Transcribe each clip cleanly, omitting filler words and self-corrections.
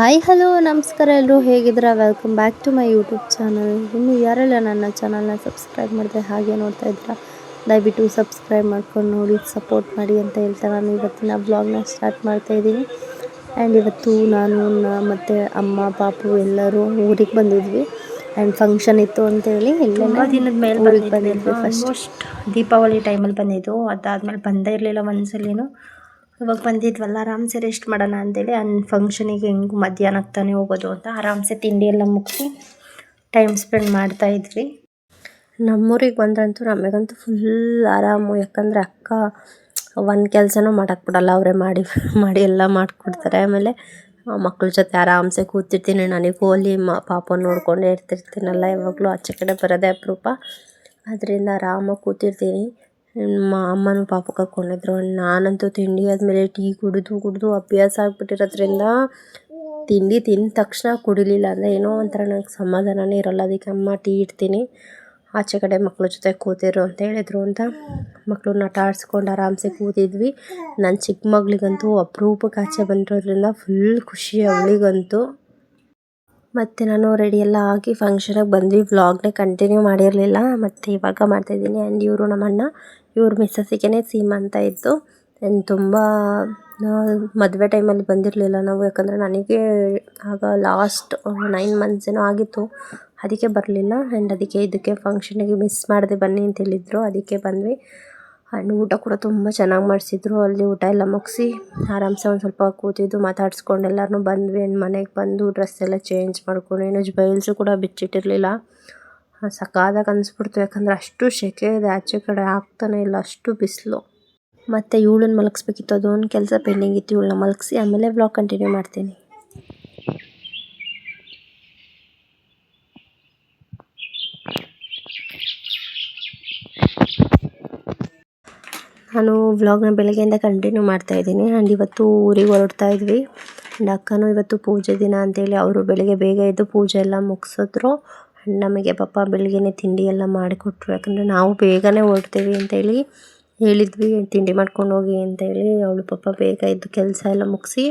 Hi hello ನಮಸ್ಕಾರ ಎಲ್ಲರೂ ಹೇಗಿದ್ದೀರಾ? Welcome back to my YouTube channel. ಇನ್ನು ಯಾರೆಲ್ಲ ನನ್ನ ಚಾನಲ್ನ ಸಬ್ಸ್ಕ್ರೈಬ್ ಮಾಡಿದ್ರೆ ಹಾಗೆ ನೋಡ್ತಾ ಇದ್ದೀರಾ, ದಯವಿಟ್ಟು ಸಬ್ಸ್ಕ್ರೈಬ್ ಮಾಡ್ಕೊಂಡು ನೋಡಿ ಸಪೋರ್ಟ್ ಮಾಡಿ ಅಂತ ಹೇಳ್ತಾ ನಾನು ಇವತ್ತಿನ ವ್ಲಾಗ್ನ ಸ್ಟಾರ್ಟ್ ಮಾಡ್ತಾ ಇದ್ದೀನಿ. ಆ್ಯಂಡ್ ಇವತ್ತು ನಾನು ಮತ್ತು ಅಮ್ಮ ಪಾಪು ಎಲ್ಲರೂ ಊರಿಗೆ ಬಂದಿದ್ವಿ. ಆ್ಯಂಡ್ ಫಂಕ್ಷನ್ ಇತ್ತು ಅಂತೇಳಿ ತುಂಬ ದಿನದ ಮೇಲೆ ಊರಿಗೆ ಬಂದಿದ್ವಿ. ಆಲ್ಮೋಸ್ಟ್ ದೀಪಾವಳಿ ಟೈಮಲ್ಲಿ ಬಂದಿದ್ದು, ಅದಾದ್ಮೇಲೆ ಬಂದೇ ಇರಲಿಲ್ಲ ಒಂದ್ಸಲಿನೂ. ಇವಾಗ ಬಂದಿದ್ವಲ್ಲ, ಆರಾಮ್ಸೆ ರೆಸ್ಟ್ ಮಾಡೋಣ ಅಂತೇಳಿ ಫಂಕ್ಷನಿಗೆ ಹೆಂಗೂ ಮಧ್ಯಾಹ್ನಕ್ಕೆ ತಾನೇ ಹೋಗೋದು ಅಂತ ಆರಾಮ್ಸೆ ತಿಂಡಿ ಎಲ್ಲ ಮುಗಿಸಿ ಟೈಮ್ ಸ್ಪೆಂಡ್ ಮಾಡ್ತಾಯಿದ್ವಿ. ನಮ್ಮೂರಿಗೆ ಬಂದ್ರಂತೂ ನಮಗಂತೂ ಫುಲ್ ಆರಾಮು. ಯಾಕಂದರೆ ಅಕ್ಕ ಒಂದು ಕೆಲಸನೂ ಮಾಡೋಕ್ಕೆ ಬಿಡಲ್ಲ, ಅವರೇ ಮಾಡಿ ಎಲ್ಲ ಮಾಡಿಕೊಡ್ತಾರೆ. ಆಮೇಲೆ ಮಕ್ಕಳ ಜೊತೆ ಆರಾಮ್ಸೆ ಕೂತಿರ್ತೀನಿ. ನನಗೂ ಅಲ್ಲಿ ಪಾಪನ ನೋಡ್ಕೊಂಡೇ ಇರ್ತಿರ್ತೀನಲ್ಲ, ಯಾವಾಗಲೂ ಆಚೆ ಕಡೆ ಬರೋದೇ ಅಪರೂಪ. ಅದರಿಂದ ಆರಾಮಾಗಿ ಕೂತಿರ್ತೀನಿ. ಅಮ್ಮನೂ ಪಾಪು ಕರ್ಕೊಂಡಿದ್ರು. ನಾನಂತೂ ತಿಂಡಿ ಆದಮೇಲೆ ಟೀ ಕುಡಿದು ಅಭ್ಯಾಸ ಆಗಿಬಿಟ್ಟಿರೋದ್ರಿಂದ ತಿಂಡಿ ತಿಂದ ತಕ್ಷಣ ಕುಡಿಲಿಲ್ಲ ಅಂದರೆ ಏನೋ ಒಂಥರ ನನಗೆ ಸಮಾಧಾನನೇ ಇರೋಲ್ಲ. ಅದಕ್ಕೆ ಅಮ್ಮ ಟೀ ಇಡ್ತೀನಿ, ಆಚೆ ಕಡೆ ಮಕ್ಕಳ ಜೊತೆ ಕೂತಿರು ಅಂತ ಹೇಳಿದ್ರು ಅಂತ ಮಕ್ಕಳನ್ನ ಆಟ ಆಡಿಸ್ಕೊಂಡು ಆರಾಮ್ಸೆ ಕೂತಿದ್ವಿ. ನನ್ನ ಚಿಕ್ಕ ಮಗಳಿಗಂತೂ ಅಪರೂಪಕ್ಕೆ ಆಚೆ ಬಂದಿರೋದ್ರಿಂದ ಫುಲ್ ಖುಷಿ ಅವಳಿಗಂತೂ. ಮತ್ತು ನಾನು ರೆಡಿ ಎಲ್ಲ ಆಗಿ ಫಂಕ್ಷನಿಗೆ ಬಂದ್ವಿ. ವ್ಲಾಗ್ನೇ ಕಂಟಿನ್ಯೂ ಮಾಡಿರಲಿಲ್ಲ, ಮತ್ತು ಇವಾಗ ಮಾಡ್ತಾಯಿದ್ದೀನಿ. ಆ್ಯಂಡ್ ಇವರು ನಮ್ಮಣ್ಣ, ಇವ್ರ ಮಿಸ್ಸಸ್ಸಿಗೆ ಸೀಮಂತ ಇತ್ತು. ಆ್ಯಂಡ್ ತುಂಬ ಮದುವೆ ಟೈಮಲ್ಲಿ ಬಂದಿರಲಿಲ್ಲ ನಾವು, ಯಾಕಂದರೆ ನನಗೆ ಆಗ ಲಾಸ್ಟ್ 9 months ಏನೋ ಆಗಿತ್ತು, ಅದಕ್ಕೆ ಬರಲಿಲ್ಲ. ಆ್ಯಂಡ್ ಅದಕ್ಕೆ ಇದಕ್ಕೆ ಫಂಕ್ಷನಿಗೆ ಮಿಸ್ ಮಾಡಿದೆ ಬನ್ನಿ ಅಂತ ಹೇಳಿದ್ರು, ಅದಕ್ಕೆ ಬಂದ್ವಿ. ಆ್ಯಂಡ್ ಊಟ ಕೂಡ ತುಂಬ ಚೆನ್ನಾಗಿ ಮಾಡಿಸಿದ್ರು. ಅಲ್ಲಿ ಊಟ ಎಲ್ಲ ಮುಗಿಸಿ ಆರಾಮ್ಸೆ ಒಂದು ಸ್ವಲ್ಪ ಕೂತಿದ್ದು ಮಾತಾಡಿಸ್ಕೊಂಡು ಎಲ್ಲರೂ ಬಂದ್ವಿ. ಆ್ಯಂಡ್ ಮನೆಗೆ ಬಂದು ಡ್ರೆಸ್ ಎಲ್ಲ ಚೇಂಜ್ ಮಾಡ್ಕೊಂಡು, ಏನು ಜುವೆಲ್ಸು ಕೂಡ ಬಿಚ್ಚಿಟ್ಟಿರಲಿಲ್ಲ. ಸಖತ್ತಾಗಿ ಅನಿಸ್ಬಿಡ್ತು, ಯಾಕಂದರೆ ಅಷ್ಟು ಸೆಕೆ ಇದೆ, ಆಚೆ ಕಡೆ ಆಗ್ತಾನೆ ಇಲ್ಲ, ಅಷ್ಟು ಬಿಸಿಲು. ಮತ್ತು ಇವಳನ್ನ ಮಲಗಿಸ್ಬೇಕಿತ್ತು, ಅದೊಂದು ಕೆಲಸ ಪೆಂಡಿಂಗ್ ಇತ್ತು. ಇವಳನ್ನ ಮಲಗಿಸಿ ಆಮೇಲೆ ವ್ಲಾಗ್ ಕಂಟಿನ್ಯೂ ಮಾಡ್ತೀನಿ. ನಾನು ವ್ಲಾಗ್ನ ಬೆಳಗ್ಗೆಯಿಂದ ಕಂಟಿನ್ಯೂ ಮಾಡ್ತಾಯಿದ್ದೀನಿ. ಆ್ಯಂಡ್ ಇವತ್ತು ಊರಿಗೆ ಹೊರಡ್ತಾ ಇದ್ವಿ. ಆ್ಯಂಡ್ ಅಕ್ಕನೂ ಇವತ್ತು ಪೂಜೆ ದಿನ ಅಂತೇಳಿ ಅವರು ಬೆಳಗ್ಗೆ ಬೇಗ ಎದ್ದು ಪೂಜೆ ಎಲ್ಲ ಮುಗಿಸಿದ್ರು. ಆ್ಯಂಡ್ ನಮಗೆ ಪಾಪ ಬೆಳಗ್ಗೆನೇ ತಿಂಡಿ ಎಲ್ಲ ಮಾಡಿಕೊಟ್ರು, ಯಾಕಂದರೆ ನಾವು ಬೇಗನೆ ಹೊರಡ್ತೀವಿ ಅಂತೇಳಿ ಹೇಳಿದ್ವಿ, ತಿಂಡಿ ಮಾಡ್ಕೊಂಡು ಹೋಗಿ ಅಂತೇಳಿ. ಅವಳು ಪಾಪ ಬೇಗ ಎದ್ದು ಕೆಲಸ ಎಲ್ಲ ಮುಗಿಸಿ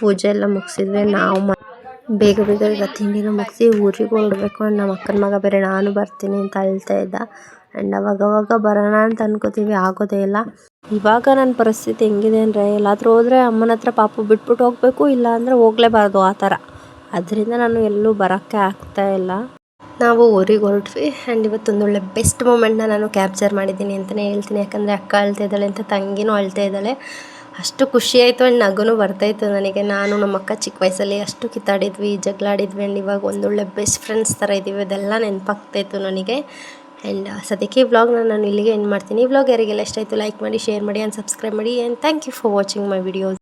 ಪೂಜೆ ಎಲ್ಲ ಮುಗಿಸಿದ್ವಿ. ನಾವು ಬೇಗ ಈಗ ತಿಂಡಿನ ಮುಗಿಸಿ ಊರಿಗೆ ಹೊರಡಬೇಕು. ಆ್ಯಂಡ್ ನಮ್ಮ ಅಕ್ಕನ ಮಗ ಬೇರೆ ನಾನು ಬರ್ತೀನಿ ಅಂತ ಹೇಳ್ತಾ ಇದ್ದ. ಆ್ಯಂಡ್ ಅವಾಗವಾಗ ಬರೋಣ ಅಂತ ಅನ್ಕೋತೀವಿ, ಆಗೋದೇ ಇಲ್ಲ. ಇವಾಗ ನನ್ನ ಪರಿಸ್ಥಿತಿ ಹೆಂಗಿದೆ ಅಂದರೆ, ಎಲ್ಲಾದರೂ ಹೋದರೆ ಅಮ್ಮನ ಹತ್ರ ಪಾಪು ಬಿಟ್ಬಿಟ್ಟು ಹೋಗಬೇಕು, ಇಲ್ಲ ಅಂದರೆ ಹೋಗಲೇಬಾರ್ದು ಆ ಥರ. ಅದರಿಂದ ನಾನು ಎಲ್ಲೂ ಬರೋಕ್ಕೆ ಆಗ್ತಾಯಿಲ್ಲ. ನಾವು ಊರಿಗೆ ಹೊರಟ್ವಿ. ಆ್ಯಂಡ್ ಇವತ್ತೊಂದೊಳ್ಳೆ ಬೆಸ್ಟ್ ಮೂಮೆಂಟ್ನ ನಾನು ಕ್ಯಾಪ್ಚರ್ ಮಾಡಿದ್ದೀನಿ ಅಂತಲೇ ಹೇಳ್ತೀನಿ. ಯಾಕಂದರೆ ಅಕ್ಕ ಅಳ್ತಾ ಇದ್ದಾಳೆ ಅಂತ ತಂಗಿನೂ ಅಳ್ತಾ ಇದ್ದಾಳೆ. ಅಷ್ಟು ಖುಷಿ ಆಯಿತು. ಆ್ಯಂಡ್ ನಗುನೂ ಬರ್ತಾಯಿತ್ತು ನನಗೆ. ನಾನು ನಮ್ಮ ಅಕ್ಕ ಚಿಕ್ಕ ವಯಸ್ಸಲ್ಲಿ ಅಷ್ಟು ಕಿತ್ತಾಡಿದ್ವಿ, ಜಗಳಾಡಿದ್ವಿ. ಆ್ಯಂಡ್ ಇವಾಗ ಒಂದೊಳ್ಳೆ ಬೆಸ್ಟ್ ಫ್ರೆಂಡ್ಸ್ ಥರ ಇದ್ದೀವಿ, ಅದೆಲ್ಲ ನೆನಪಾಗ್ತಾಯಿತ್ತು ನನಗೆ. ಆ್ಯಂಡ್ ಸದ್ಯಕ್ಕೆ ಈ ವ್ಲಾಗ್ನ ನಾನು ಇಲ್ಲಿಗೆ ಎಂಡ್ ಮಾಡ್ತೀನಿ. ಈ ವ್ಲಾಗ್ ಯಾರಿಗೆಲ್ಲ ಇಷ್ಟ ಆಯಿತು ಲೈಕ್ ಮಾಡಿ, ಶೇರ್ ಮಾಡಿ ಆ್ಯಂಡ್ ಸಬ್ಸ್ಕ್ರೈಬ್ ಮಾಡಿ. And thank you for watching my videos.